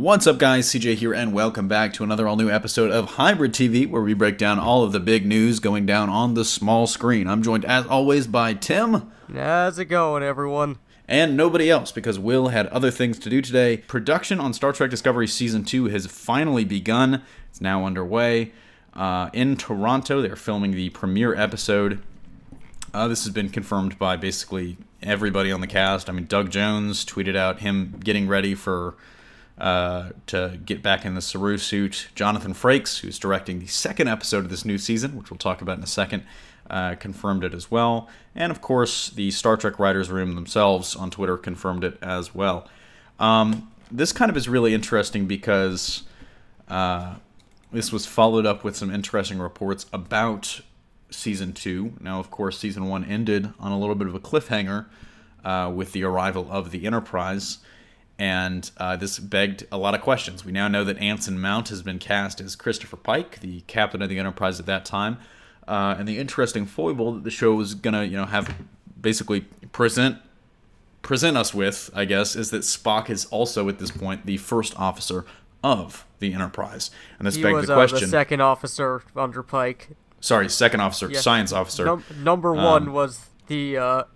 What's up, guys? CJ here, and welcome back to another all-new episode of Hybrid TV, where we break down all of the big news going down on the small screen. I'm joined, as always, by Tim. How's it going, everyone? And nobody else, because Will had other things to do today. Production on Star Trek Discovery Season 2 has finally begun. It's now underway. In Toronto, they're filming the premiere episode. This has been confirmed by basically everybody on the cast. I mean, Doug Jones tweeted out him getting ready for to get back in the Saru suit. Jonathan Frakes, who's directing the second episode of this new season, which we'll talk about in a second, confirmed it as well. And of course, the Star Trek writers' room themselves on Twitter confirmed it as well. This kind of is really interesting because this was followed up with some interesting reports about Season 2. Now, of course, Season 1 ended on a little bit of a cliffhanger with the arrival of the Enterprise, and this begged a lot of questions. We now know that Anson Mount has been cast as Christopher Pike, the captain of the Enterprise at that time, and the interesting foible that the show was going to, have basically present us with, I guess, is that Spock is also, at this point, the first officer of the Enterprise. And this begged the question... He was the second officer under Pike. Sorry, second officer, yeah. Science officer. Number one was the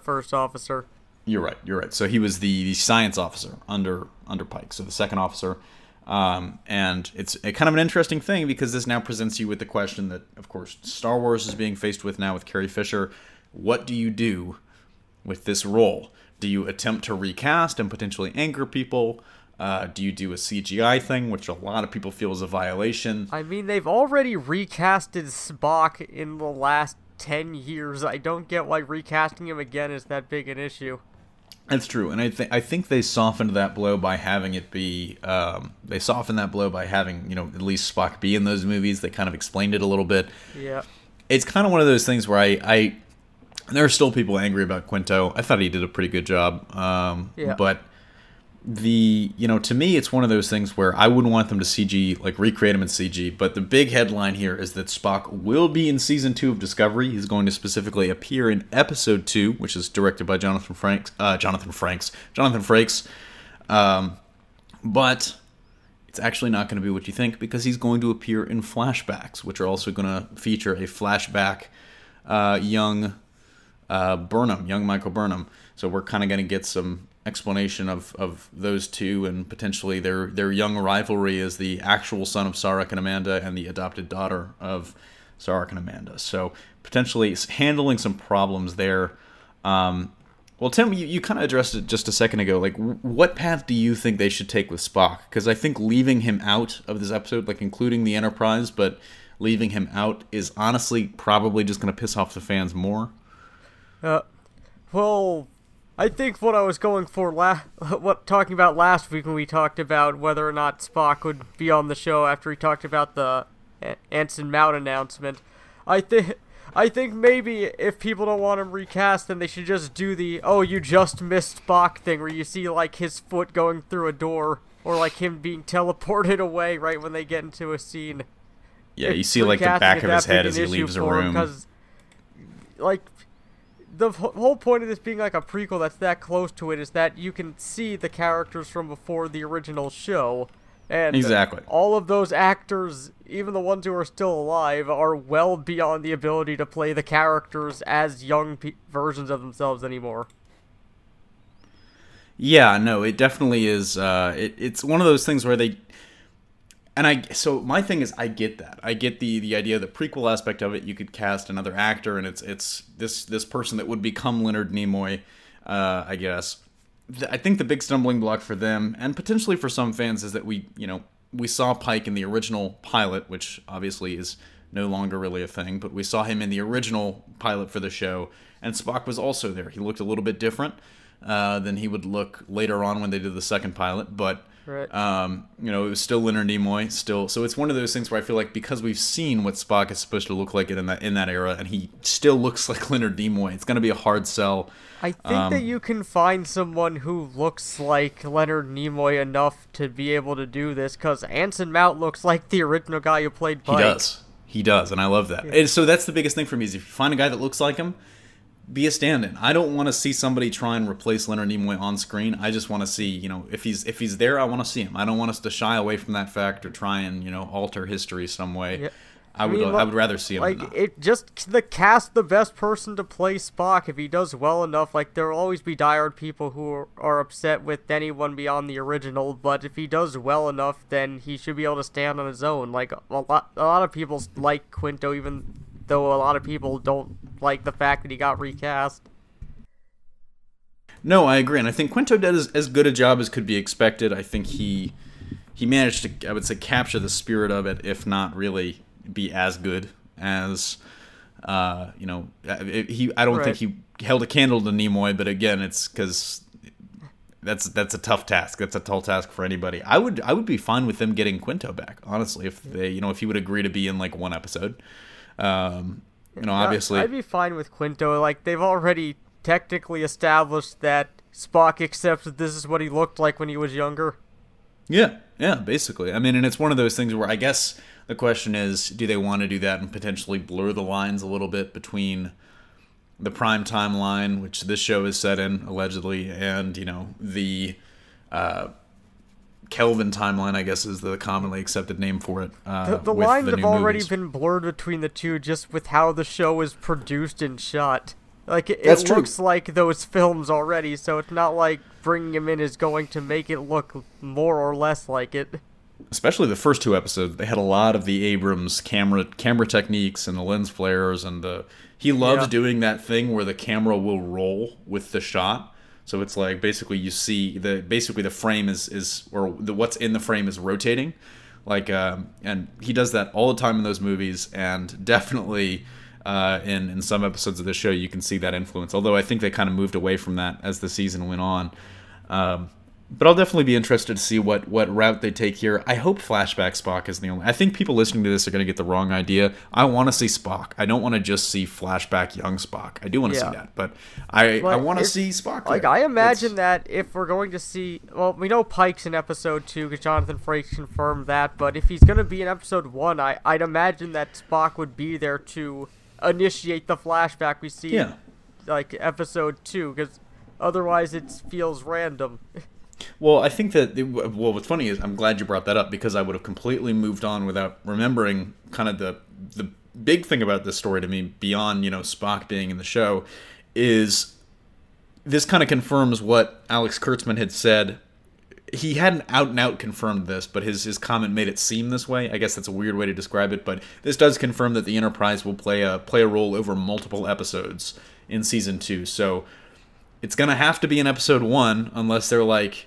first officer. You're right. So he was the science officer under Pike, so the second officer. And it's kind of an interesting thing because this now presents you with the question that, of course, Star Wars is being faced with now with Carrie Fisher. What do you do with this role? Do you attempt to recast and potentially anger people? Do you do a CGI thing, which a lot of people feel is a violation? I mean, they've already recasted Spock in the last 10 years. I don't get why recasting him again is that big an issue. That's true, and I think they softened that blow by having it be... they softened that blow by having, at least Spock be in those movies. They kind of explained it a little bit. Yeah. It's kind of one of those things where there are still people angry about Quinto. I thought he did a pretty good job. Yeah. But... to me, it's one of those things where I wouldn't want them to CG, recreate him in CG, but the big headline here is that Spock will be in Season 2 of Discovery. He's going to specifically appear in Episode 2, which is directed by Jonathan Frakes. But it's actually not going to be what you think, because he's going to appear in flashbacks, which are also going to feature a flashback young Michael Burnham. So we're kind of going to get some explanation of those two and potentially their young rivalry as the actual son of Sarek and Amanda and the adopted daughter of Sarek and Amanda. So potentially handling some problems there. Well, Tim, you kind of addressed it just a second ago. What path do you think they should take with Spock? Because I think leaving him out of this episode, including the Enterprise, but leaving him out is honestly probably just going to piss off the fans more. Well, I think what I was going for talking about last week when we talked about whether or not Spock would be on the show after he talked about the Anson Mount announcement. I think maybe if people don't want him recast, then they should just do the you just missed Spock thing, where you see his foot going through a door, or him being teleported away right when they get into a scene. Yeah, you see the back of his head as he leaves a room. Because the whole point of this being a prequel that's that close to it is that you can see the characters from before the original show. And exactly. All of those actors, even the ones who are still alive, are well beyond the ability to play the characters as young versions of themselves anymore. Yeah, no, it definitely is. It's one of those things where they... So my thing is, I get that. I get the idea, the prequel aspect of it. You could cast another actor, and it's this person that would become Leonard Nimoy, I guess. I think the big stumbling block for them, and potentially for some fans, is that we saw Pike in the original pilot, which obviously is no longer really a thing, but we saw him in the original pilot for the show, and Spock was also there. He looked a little bit different than he would look later on when they did the second pilot, but... Right. It was still Leonard Nimoy, so it's one of those things where I feel like because we've seen what Spock is supposed to look like in that era, and he still looks like Leonard Nimoy, it's going to be a hard sell. I think that you can find someone who looks like Leonard Nimoy enough to be able to do this, because Anson Mount looks like the original guy who played Pike. He does, and I love that. Yeah. So that's the biggest thing for me, is if you find a guy that looks like him, be a stand-in. I don't want to see somebody try and replace Leonard Nimoy on screen. I just want to see, if he's there, I want to see him. I don't want us to shy away from that fact or try and alter history some way. Yeah. I would rather see him. Cast the best person to play Spock if he does well enough. Like, there will always be diehard people who are upset with anyone beyond the original, but if he does well enough, then he should be able to stand on his own. Like, a lot of people like Quinto, even though a lot of people don't like the fact that he got recast. No, I agree, and I think Quinto did as good a job as could be expected. I think he managed to, I would say, capture the spirit of it, if not really be as good as I don't think he held a candle to Nimoy, but again, it's because that's a tough task. That's a tall task for anybody. I would be fine with them getting Quinto back, honestly, if they if he would agree to be in like one episode. Obviously I'd be fine with Quinto. Like, they've already technically established that Spock accepts that this is what he looked like when he was younger. Yeah, basically. I mean, and it's one of those things where I guess the question is, do they want to do that and potentially blur the lines a little bit between the prime timeline, which this show is set in, allegedly, and, the Kelvin timeline, I guess is the commonly accepted name for it. The lines have already been blurred between the two just with how the show is produced and shot. Like, it looks like those films already, so it's not like bringing him in is going to make it look more or less like it. Especially the first two episodes, they had a lot of the Abrams camera techniques and the lens flares, and he loves doing that thing where the camera will roll with the shot. So it's like basically you see the frame what's in the frame is rotating, like and he does that all the time in those movies, and definitely in some episodes of the show you can see that influence. Although I think they kind of moved away from that as the season went on. But I'll definitely be interested to see what route they take here. I hope flashback Spock is the only... I think people listening to this are going to get the wrong idea. I want to see Spock. I don't want to just see flashback young Spock. I do want to see that, but I want to see Spock there. Like, I imagine that if we're going to see... Well, we know Pike's in episode 2 because Jonathan Frakes confirmed that, but if he's going to be in episode 1, I'd imagine that Spock would be there to initiate the flashback we see in, like, episode 2, because otherwise it feels random. Well, I think that, what's funny is I'm glad you brought that up, because I would have completely moved on without remembering kind of the big thing about this story to me, beyond, Spock being in the show, is this kind of confirms what Alex Kurtzman had said. He hadn't out and out confirmed this, but his comment made it seem this way. I guess that's a weird way to describe it, but this does confirm that the Enterprise will play a role over multiple episodes in season 2. So it's going to have to be in episode 1, unless they're like,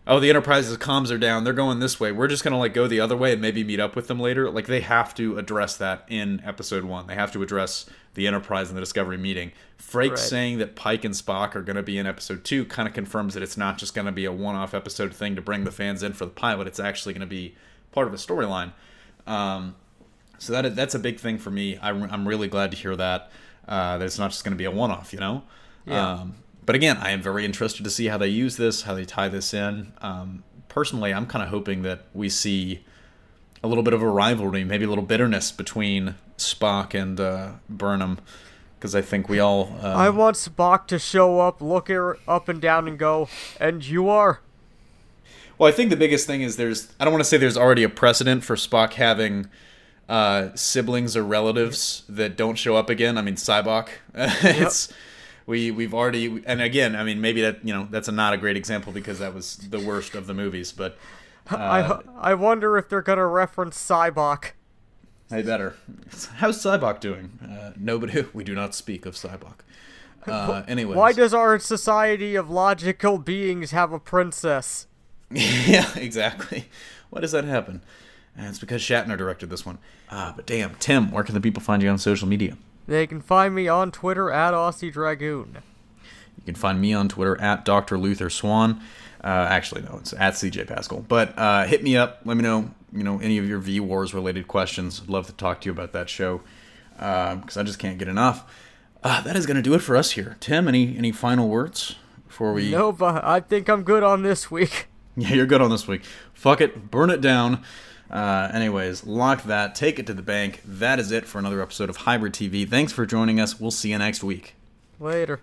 oh, the Enterprise's comms are down, they're going this way, we're just going to go the other way and maybe meet up with them later. Like, they have to address that in episode 1. They have to address the Enterprise and the Discovery meeting. Frakes saying that Pike and Spock are going to be in episode 2 kind of confirms that it's not just going to be a one-off episode thing to bring the fans in for the pilot. It's actually going to be part of a storyline. So that's a big thing for me. I'm really glad to hear that it's not just going to be a one-off, Yeah. But again, I am very interested to see how they use this, how they tie this in. Personally, I'm kind of hoping that we see a little bit of a rivalry, maybe a little bitterness between Spock and Burnham, because I think we all... I want Spock to show up, look her up and down, and go, and you are? Well, I think the biggest thing is I don't want to say there's already a precedent for Spock having siblings or relatives that don't show up again. I mean, Sybok. It's... We've already, and again, I mean, maybe that that's not a great example because that was the worst of the movies, but I wonder if they're gonna reference Sybok. They better. How's Sybok doing? Nobody. We do not speak of Sybok. Anyways, why does our society of logical beings have a princess? Yeah, exactly. Why does that happen? And it's because Shatner directed this one. But damn, Tim, where can the people find you on social media? They can find me on Twitter at Aussie Dragoon. You can find me on Twitter at Dr. Luther Swan. Actually, no, it's at CJ Pascal. But hit me up. Let me know, any of your V-Wars related questions. I'd love to talk to you about that show because I just can't get enough. That is going to do it for us here. Tim, any final words before we... No, but I think I'm good on this week. Yeah, you're good on this week. Fuck it. Burn it down. Anyways, lock that. Take it to the bank. That is it for another episode of Hybrid TV. Thanks for joining us. We'll see you next week. Later.